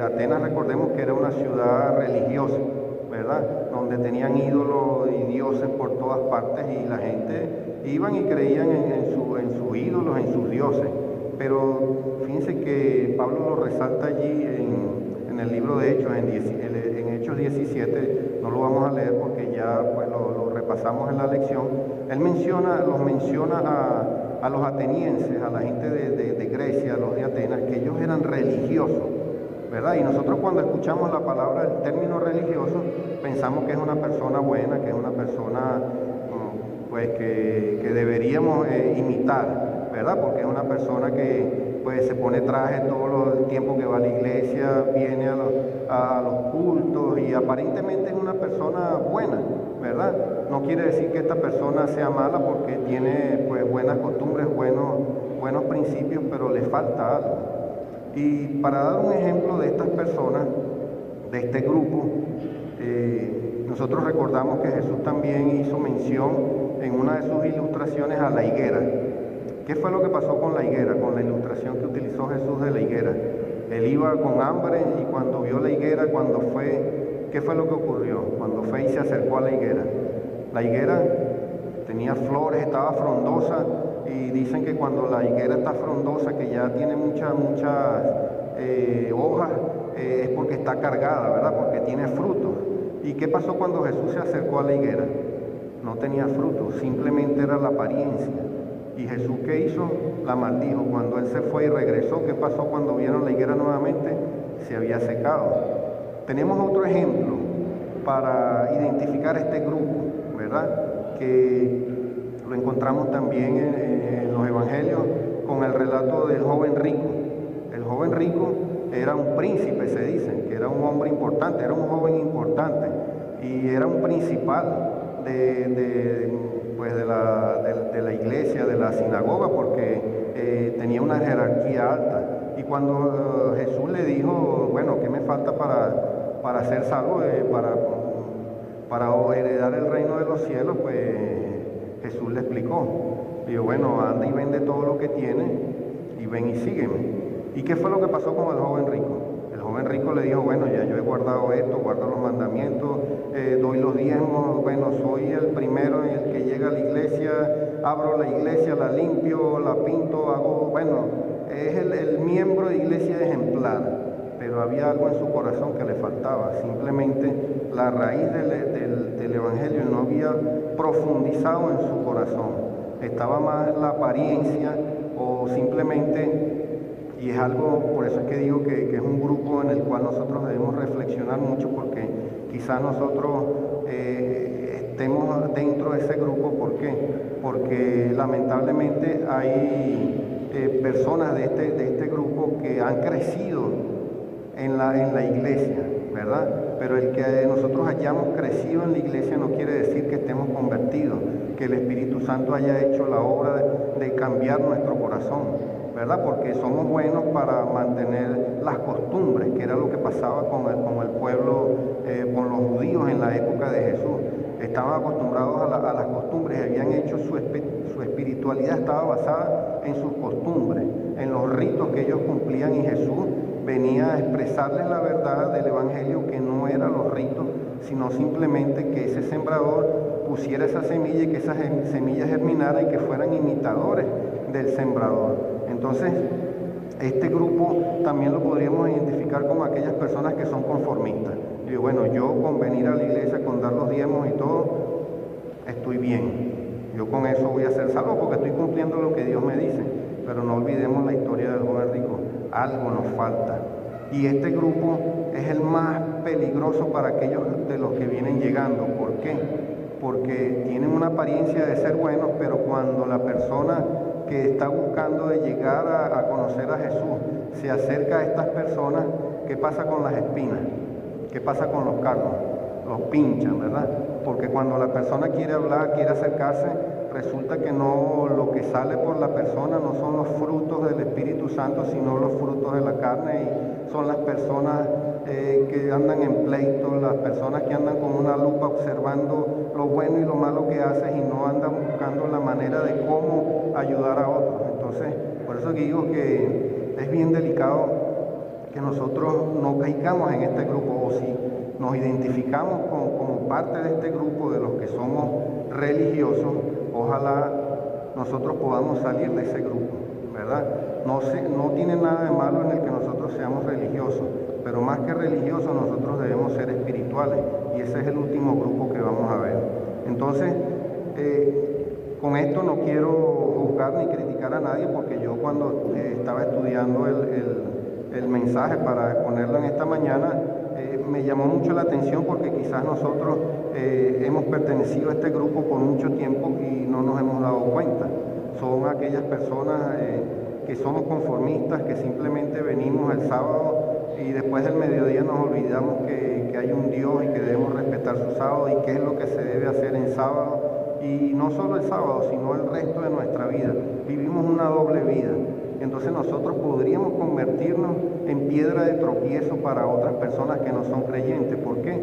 Atenas, recordemos que era una ciudad religiosa, ¿verdad? Donde tenían ídolos y dioses por todas partes, y la gente iban y creían en sus ídolos, en sus dioses. Pero fíjense que Pablo lo resalta allí en el libro de Hechos, en Hechos 17, no lo vamos a leer porque ya pues lo repasamos en la lección. Él los menciona a los atenienses, a la gente de Grecia, a los de Atenas, que ellos eran religiosos, ¿verdad? Y nosotros cuando escuchamos la palabra, el término religioso, pensamos que es una persona buena, que es una persona pues que deberíamos imitar, ¿verdad? Porque es una persona que pues se pone traje todo el tiempo que va a la iglesia, viene a los cultos, y aparentemente es una persona buena, ¿verdad? No quiere decir que esta persona sea mala, porque tiene pues buenas costumbres, buenos principios, pero le falta algo. Y para dar un ejemplo de estas personas, de este grupo, nosotros recordamos que Jesús también hizo mención en una de sus ilustraciones a la higuera. ¿Qué fue lo que pasó con la higuera, con la ilustración que utilizó Jesús de la higuera? Él iba con hambre, y cuando vio la higuera, ¿qué fue lo que ocurrió? Cuando fue y se acercó a la higuera tenía flores, estaba frondosa, y dicen que cuando la higuera está frondosa, que ya tiene muchas hojas, es porque está cargada, ¿verdad? Porque tiene frutos. ¿Y qué pasó cuando Jesús se acercó a la higuera? No tenía frutos, simplemente era la apariencia. ¿Y Jesús qué hizo? La maldijo. Cuando él se fue y regresó, ¿qué pasó cuando vieron la higuera nuevamente? Se había secado. Tenemos otro ejemplo para identificar este grupo, ¿verdad? Que lo encontramos también en los evangelios con el relato del joven rico. El joven rico era un príncipe, se dice, que era un hombre importante, era un joven importante, y era un principal de la iglesia, de la sinagoga, porque tenía una jerarquía alta. Y cuando Jesús le dijo, bueno, ¿qué me falta para ser salvo, para heredar el reino de los cielos? Pues Jesús le explicó. Dijo, bueno, anda y vende todo lo que tiene y ven y sígueme. ¿Y qué fue lo que pasó con el joven rico? El joven rico le dijo, bueno, ya yo he guardado esto, guardo los mandamientos, doy los diezmos, bueno, soy el primero en el que llega a la iglesia, abro la iglesia, la limpio, la pinto, es el miembro de iglesia ejemplar. Pero había algo en su corazón que le faltaba, simplemente la raíz del evangelio no había profundizado en su corazón. estaba más la apariencia o simplemente, y es algo, por eso es que digo que es un grupo en el cual nosotros debemos reflexionar mucho, porque quizás nosotros estemos dentro de ese grupo. ¿Por qué? Porque lamentablemente hay personas de este grupo que han crecido en la iglesia, ¿verdad? Pero el que nosotros hayamos crecido en la iglesia no quiere decir que estemos convertidos, que el Espíritu Santo haya hecho la obra de cambiar nuestro corazón, ¿verdad? Porque somos buenos para mantener las costumbres, que era lo que pasaba con el pueblo, con los judíos en la época de Jesús. Estaban acostumbrados a las costumbres, habían hecho su espiritualidad estaba basada en sus costumbres, en los ritos que ellos cumplían, y Jesús venía a expresarles la verdad del Evangelio, que no eran los ritos, sino simplemente que ese sembrador pusiera esa semilla y que esa semilla germinara y que fueran imitadores del sembrador. Entonces, este grupo también lo podríamos identificar como aquellas personas que son conformistas. Y bueno, yo con venir a la iglesia, con dar los diezmos y todo, estoy bien. Yo con eso voy a ser salvo porque estoy cumpliendo lo que Dios me dice. Pero no olvidemos la historia del joven rico. Algo nos falta. Y este grupo es el más peligroso para aquellos de los que vienen llegando. ¿Por qué? Porque tienen una apariencia de ser buenos, pero cuando la persona que está buscando de llegar a conocer a Jesús se acerca a estas personas, ¿qué pasa con las espinas? ¿Qué pasa con los cargos? Los pinchan, ¿verdad? Porque cuando la persona quiere hablar, quiere acercarse, resulta que no, lo que sale por la persona no son los frutos del Espíritu Santo, sino los frutos de la carne, y son las personas que andan en pleito, las personas que andan con una lupa observando lo bueno y lo malo que haces y no andan buscando la manera de cómo ayudar a otros. Entonces, por eso digo que es bien delicado que nosotros no caigamos en este grupo, o si nos identificamos como parte de este grupo de los que somos religiosos, ojalá nosotros podamos salir de ese grupo, ¿verdad? No tiene nada de malo en el que nosotros seamos religiosos, pero más que religiosos nosotros debemos ser espirituales, y ese es el último grupo que vamos a ver. Entonces, con esto no quiero juzgar ni criticar a nadie, porque yo cuando estaba estudiando el mensaje para exponerlo en esta mañana, me llamó mucho la atención, porque quizás nosotros hemos pertenecido a este grupo por mucho tiempo y no nos hemos dado cuenta. Son aquellas personas que somos conformistas, que simplemente venimos el sábado y después del mediodía nos olvidamos que hay un Dios y que debemos respetar su sábado y qué es lo que se debe hacer en sábado. Y no solo el sábado, sino el resto de nuestra vida. Vivimos una doble vida. Entonces nosotros podríamos convertirnos en piedra de tropiezo para otras personas que no son creyentes. ¿Por qué?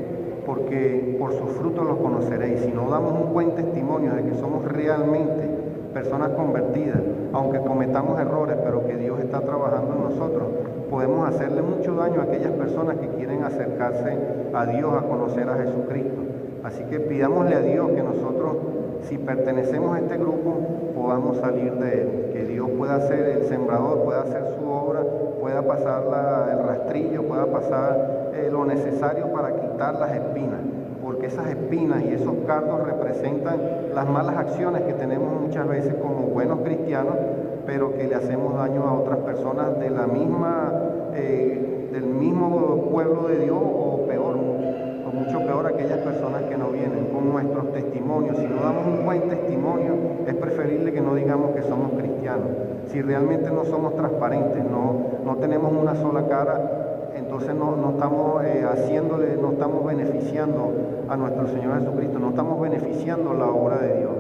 Porque por sus frutos los conoceréis. Si no damos un buen testimonio de que somos realmente personas convertidas, aunque cometamos errores, pero que Dios está trabajando en nosotros, podemos hacerle mucho daño a aquellas personas que quieren acercarse a Dios, a conocer a Jesucristo. Así que pidámosle a Dios que nosotros, si pertenecemos a este grupo, podamos salir de él, que Dios pueda ser el sembrador, pueda hacer su obra, pueda pasar el rastrillo, pueda pasar lo necesario para quitar las espinas, porque esas espinas y esos cargos representan las malas acciones que tenemos muchas veces como buenos cristianos, pero que le hacemos daño a otras personas de la misma, del mismo pueblo de Dios, o peor, o mucho peor, aquellas personas que no vienen con nuestros testimonios. Si no damos un buen testimonio, es preferible que no digamos que somos cristianos. Si realmente no somos transparentes, no tenemos una sola cara, entonces no estamos no estamos beneficiando a nuestro Señor Jesucristo, no estamos beneficiando la obra de Dios,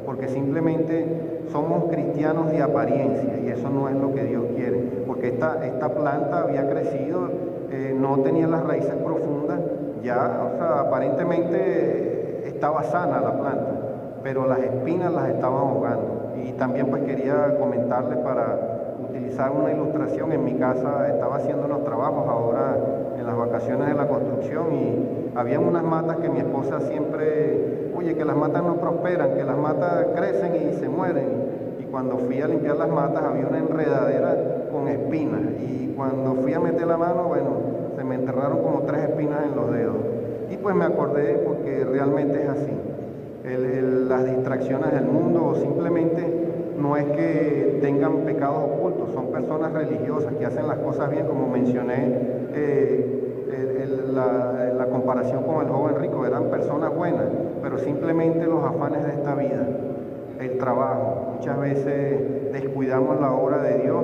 porque simplemente somos cristianos de apariencia, y eso no es lo que Dios quiere, porque esta planta había crecido, no tenía las raíces profundas, ya, o sea, aparentemente estaba sana la planta, pero las espinas las estaban ahogando. Y también pues quería comentarles, para utilizar una ilustración, en mi casa estaba haciendo unos trabajos ahora en las vacaciones de la construcción, y habían unas matas que mi esposa siempre, oye, que las matas no prosperan, que las matas crecen y se mueren. Y cuando fui a limpiar las matas había una enredadera con espinas, y cuando fui a meter la mano, bueno, se me enterraron como 3 espinas en los dedos. Y pues me acordé, porque realmente es así. las distracciones del mundo, o simplemente no es que tengan pecados ocultos, son personas religiosas que hacen las cosas bien, como mencioné la comparación con el joven rico. Eran personas buenas, pero simplemente los afanes de esta vida, el trabajo, muchas veces descuidamos la obra de Dios.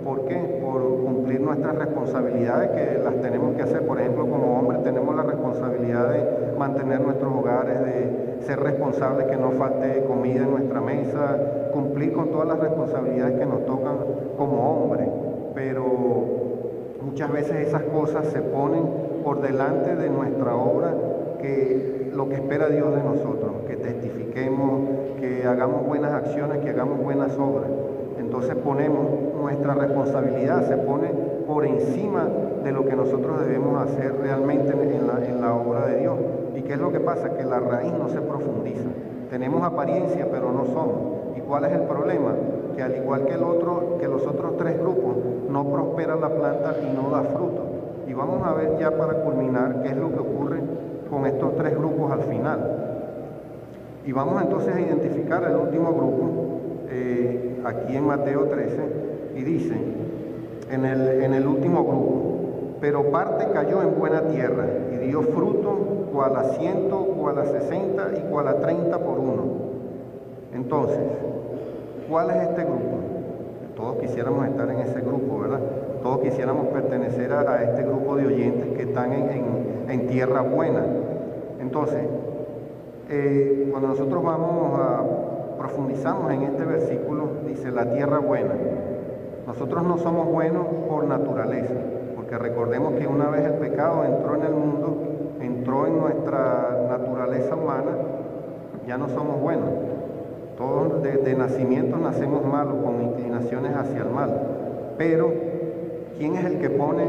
¿Por qué? Por cumplir nuestras responsabilidades, que las tenemos que hacer. Por ejemplo, como hombres tenemos la responsabilidad de mantener nuestros hogares, de ser responsables, que no falte comida en nuestra mesa, cumplir con todas las responsabilidades que nos tocan como hombres. Pero muchas veces esas cosas se ponen por delante de nuestra obra, que lo que espera Dios de nosotros, que testifiquemos, que hagamos buenas acciones, que hagamos buenas obras. Entonces ponemos nuestra responsabilidad, se pone por encima de lo que nosotros debemos hacer realmente en la obra de Dios. ¿Y qué es lo que pasa? Que la raíz no se profundiza. Tenemos apariencia, pero no somos. ¿Y cuál es el problema? Que al igual que los otros tres grupos, no prospera la planta y no da fruto. Y vamos a ver ya, para culminar, qué es lo que ocurre con estos tres grupos al final. Y vamos entonces a identificar el último grupo, aquí en Mateo 13, y dice, en el último grupo: pero parte cayó en buena tierra, y dio fruto, cual a 100, cual a 60 y cual a 30 por uno. Entonces, ¿cuál es este grupo? Todos quisiéramos estar en ese grupo, ¿verdad? Todos quisiéramos pertenecer a este grupo de oyentes que están en tierra buena. Entonces, cuando nosotros profundizamos en este versículo, dice la tierra buena. Nosotros no somos buenos por naturaleza, porque recordemos que una vez el pecado entró en el mundo, entró en nuestra naturaleza humana, ya no somos buenos. Todos de nacimiento nacemos malos, con inclinaciones hacia el mal. Pero, ¿quién es el que pone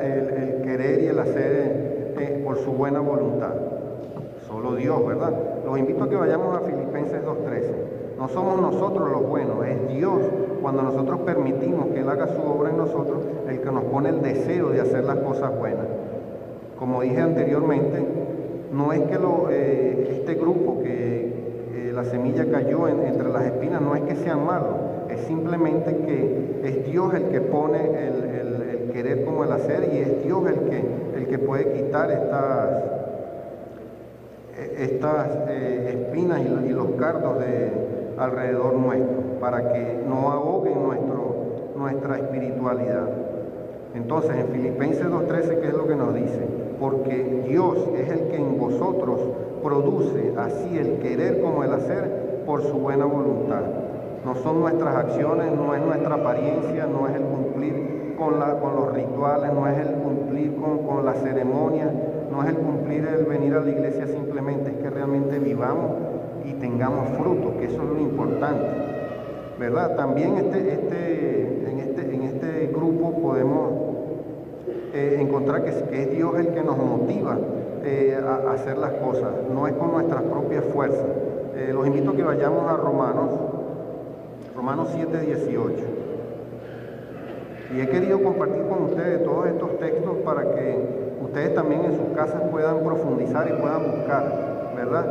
el querer y el hacer por su buena voluntad? Solo Dios, ¿verdad? Los invito a que vayamos a Filipenses 2:13. No somos nosotros los buenos, es Dios. Cuando nosotros permitimos que Él haga su obra en nosotros, el que nos pone el deseo de hacer las cosas buenas. Como dije anteriormente, no es que este grupo que la semilla cayó entre las espinas, no es que sean malos, es simplemente que es Dios el que pone el querer como el hacer, y es Dios el que puede quitar estas espinas y los cardos alrededor nuestro, para que no ahoguen nuestra espiritualidad. Entonces, en Filipenses 2:13, ¿qué es lo que nos dice? Porque Dios es el que en vosotros produce así el querer como el hacer por su buena voluntad. No son nuestras acciones, no es nuestra apariencia, no es el cumplir con los rituales, no es el cumplir con las ceremonias, no es el cumplir el venir a la iglesia simplemente, es que realmente vivamos y tengamos fruto, que eso es lo importante, ¿verdad? También en este grupo podemos encontrar que es Dios el que nos motiva a hacer las cosas, no es con nuestras propias fuerzas. Los invito a que vayamos a Romanos 7:18. Y he querido compartir con ustedes todos estos textos para que ustedes también en sus casas puedan profundizar y puedan buscar, ¿verdad?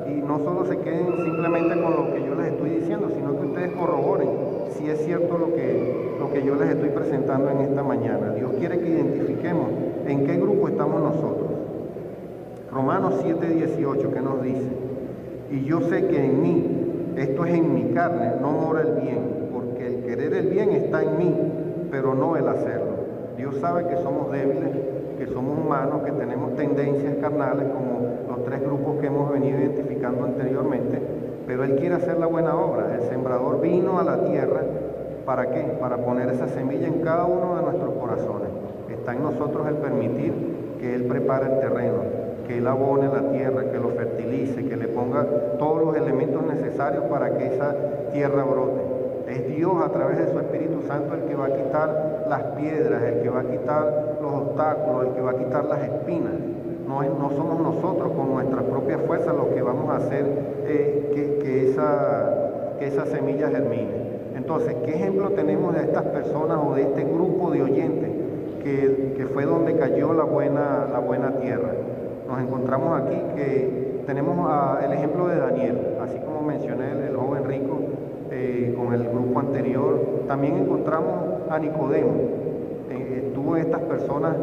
Y no solo se queden simplemente con lo que yo les estoy diciendo, sino que ustedes corroboren si es cierto lo que yo les estoy presentando en esta mañana. Dios quiere que identifiquemos en qué grupo estamos nosotros. Romanos 7:18, ¿qué nos dice? Y yo sé que en mí, esto es en mi carne, no mora el bien, porque el querer el bien está en mí, pero no el hacerlo. Dios sabe que somos débiles, que somos humanos, que tenemos tendencias carnales, como los tres grupos que hemos venido identificando anteriormente, pero Él quiere hacer la buena obra. El sembrador vino a la tierra, ¿para qué? Para poner esa semilla en cada uno de nuestros corazones. Está en nosotros el permitir que Él prepare el terreno, que Él abone la tierra, que lo fertilice, que le ponga todos los elementos necesarios para que esa tierra brote. Es Dios a través de su Espíritu Santo el que va a quitar las piedras, el que va a quitar los obstáculos, el que va a quitar las espinas. No somos nosotros con nuestras propias fuerzas los que vamos a hacer que esa semilla germine. Entonces, ¿qué ejemplo tenemos de estas personas o de este grupo de oyentes que fue donde cayó la buena tierra? Nos encontramos aquí que tenemos el ejemplo de Daniel, así como mencioné el joven rico con el grupo anterior. También encontramos a Nicodemo. Estuvo estas personas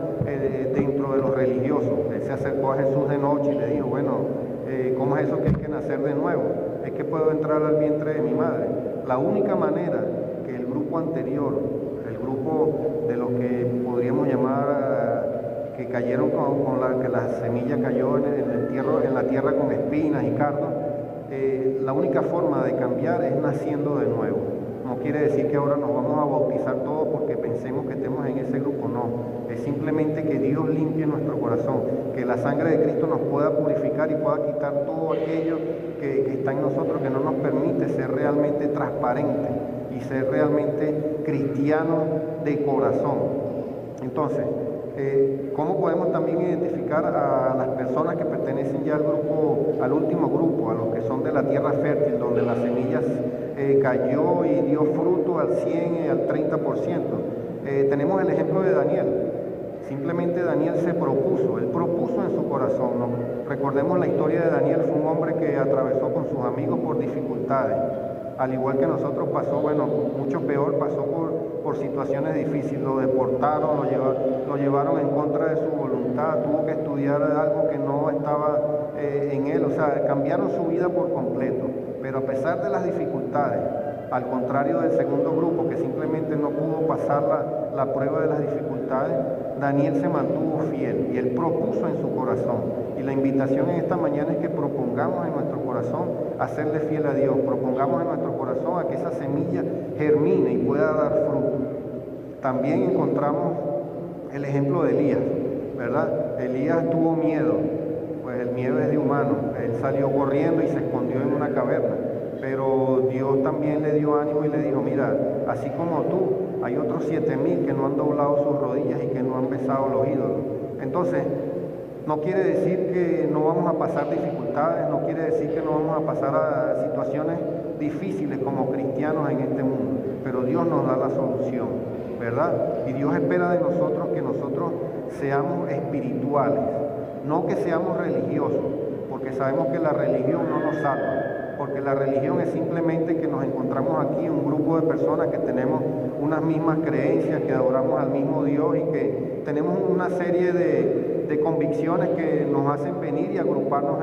dentro de los religiosos. Él se acercó a Jesús de noche y le dijo, bueno, ¿cómo es eso que hay que nacer de nuevo? ¿Es que puedo entrar al vientre de mi madre? La única manera que el grupo anterior, el grupo de los que podríamos llamar que cayeron que la semilla cayó en la tierra con espinas y cardos, la única forma de cambiar es naciendo de nuevo. No quiere decir que ahora nos vamos a bautizar todos porque pensemos que estemos en ese grupo, no. Es simplemente que Dios limpie nuestro corazón, que la sangre de Cristo nos pueda purificar y pueda quitar todo aquello que está en nosotros, que no nos permite ser realmente transparentes y ser realmente cristianos de corazón. Entonces, ¿cómo podemos también identificar a las personas que pertenecen ya al grupo, al último grupo, a los que son de la tierra fértil, donde las semillas cayó y dio fruto al 100 y al 30%? Tenemos el ejemplo de Daniel. Simplemente Daniel se propuso, él propuso en su corazón, ¿no? Recordemos la historia de Daniel. Fue un hombre que atravesó con sus amigos por dificultades. Al igual que nosotros pasó, bueno, mucho peor, pasó por situaciones difíciles. Lo deportaron, lo llevaron en contra de su voluntad, tuvo que estudiar algo que no estaba en él, o sea, cambiaron su vida por completo. Pero a pesar de las dificultades, al contrario del segundo grupo que simplemente no pudo pasar la prueba de las dificultades, Daniel se mantuvo fiel y él propuso en su corazón. Y la invitación en esta mañana es que propongamos en nuestro corazón a serle fiel a Dios, propongamos en nuestro corazón a que esa semilla germine y pueda dar fruto. También encontramos el ejemplo de Elías, ¿verdad? Elías tuvo miedo, pues el miedo es de humano. Él salió corriendo y se escondió en una caverna. Pero Dios también le dio ánimo y le dijo, mira, así como tú, hay otros 7,000 que no han doblado sus rodillas y que no han besado los ídolos. Entonces, no quiere decir que no vamos a pasar dificultades, no quiere decir que no vamos a pasar a situaciones difíciles como cristianos en este mundo, pero Dios nos da la solución, ¿verdad? Y Dios espera de nosotros que nosotros seamos espirituales, no que seamos religiosos, porque sabemos que la religión no nos salva. Porque la religión es simplemente que nos encontramos aquí un grupo de personas que tenemos unas mismas creencias, que adoramos al mismo Dios y que tenemos una serie de convicciones que nos hacen venir y agruparnos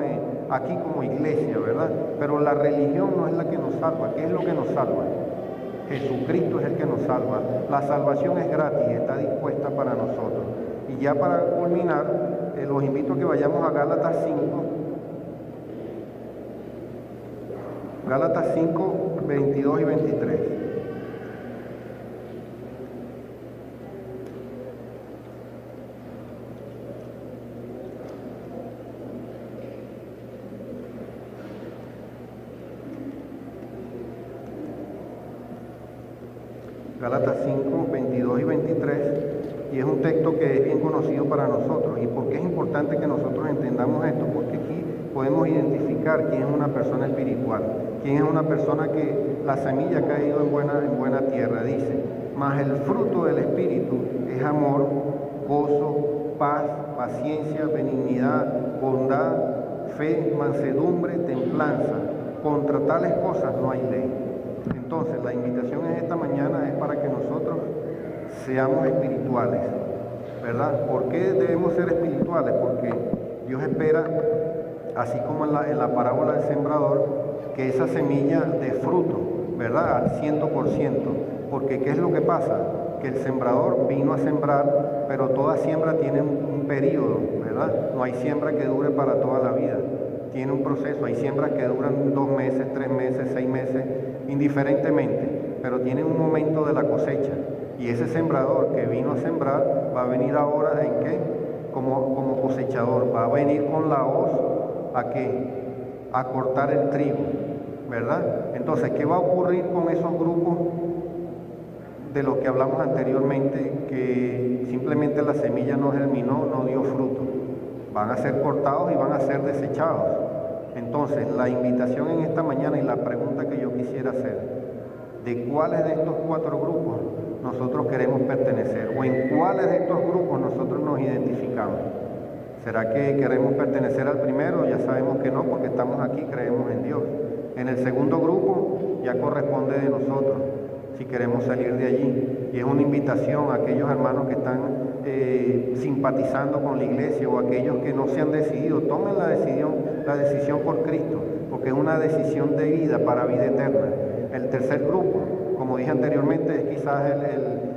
aquí como iglesia, ¿verdad? Pero la religión no es la que nos salva. ¿Qué es lo que nos salva? Jesucristo es el que nos salva. La salvación es gratis, está dispuesta para nosotros. Y ya para culminar, los invito a que vayamos a Gálatas 5. Gálatas 5, 22 y 23. Gálatas 5, 22 y 23, y es un texto que es bien conocido para nosotros. ¿Y por qué es importante que nosotros entendamos esto? Porque aquí podemos identificar quién es una persona espiritual, quién es una persona que la semilla ha caído en buena tierra. Dice, mas el fruto del Espíritu es amor, gozo, paz, paciencia, benignidad, bondad, fe, mansedumbre, templanza. Contra tales cosas no hay ley. Entonces, la invitación en esta mañana es para que nosotros seamos espirituales, ¿verdad? ¿Por qué debemos ser espirituales? Porque Dios espera, así como en la parábola del sembrador, que esa semilla dé fruto, ¿verdad? Al 100%. Porque ¿qué es lo que pasa? Que el sembrador vino a sembrar, pero toda siembra tiene un periodo, ¿verdad? No hay siembra que dure para toda la vida. Tiene un proceso. Hay siembras que duran 2 meses, 3 meses, 6 meses, indiferentemente, pero tienen un momento de la cosecha. Y ese sembrador que vino a sembrar va a venir ahora ¿en qué? Como cosechador. Va a venir con la hoz ¿a qué? A cortar el trigo, ¿verdad? Entonces, ¿qué va a ocurrir con esos grupos de los que hablamos anteriormente? Que simplemente la semilla no germinó, no dio fruto. Van a ser cortados y van a ser desechados. Entonces, la invitación en esta mañana y la pregunta que yo quisiera hacer, ¿de cuáles de estos 4 grupos nosotros queremos pertenecer? ¿O en cuáles de estos grupos nosotros nos identificamos? ¿Será que queremos pertenecer al primero? Ya sabemos que no, porque estamos aquí, creemos en Dios. En el segundo grupo ya corresponde de nosotros, si queremos salir de allí. Y es una invitación a aquellos hermanos que están simpatizando con la iglesia o aquellos que no se han decidido, tomen la decisión por Cristo, porque es una decisión de vida para vida eterna. El tercer grupo, como dije anteriormente, es quizás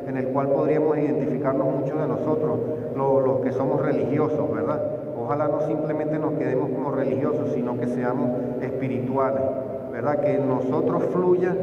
en el cual podríamos identificarnos muchos de nosotros, los que somos religiosos, ¿verdad? Ojalá no simplemente nos quedemos como religiosos, sino que seamos espirituales, ¿verdad? Que en nosotros fluyan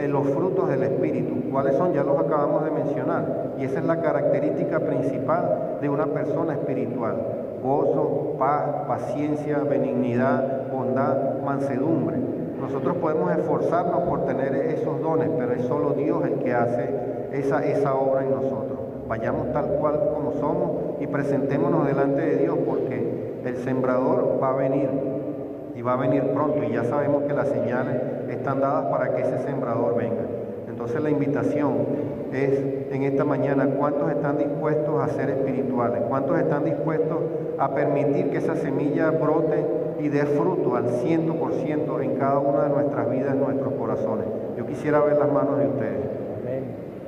los frutos del Espíritu. ¿Cuáles son? Ya los acabamos de mencionar. Y esa es la característica principal de una persona espiritual: gozo, paz, paciencia, benignidad, bondad, mansedumbre. Nosotros podemos esforzarnos por tener esos dones, pero es solo Dios el que hace esa obra en nosotros. Vayamos tal cual como somos y presentémonos delante de Dios, porque el sembrador va a venir y va a venir pronto, y ya sabemos que las señales están dadas para que ese sembrador venga. Entonces la invitación es en esta mañana: ¿cuántos están dispuestos a ser espirituales? ¿Cuántos están dispuestos a permitir que esa semilla brote y dé fruto al 100% en cada una de nuestras vidas, en nuestros corazones? Yo quisiera ver las manos de ustedes.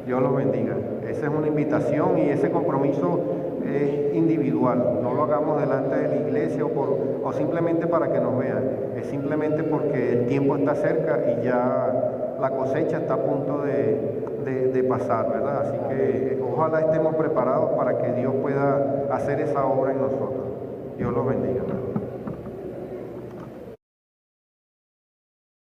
Dios los bendiga. Esa es una invitación, y ese compromiso es individual. No lo hagamos delante de la iglesia o simplemente para que nos vean. Es simplemente porque el tiempo está cerca y ya la cosecha está a punto de pasar, ¿verdad? Así que ojalá estemos preparados para que Dios pueda hacer esa obra en nosotros. Dios los bendiga.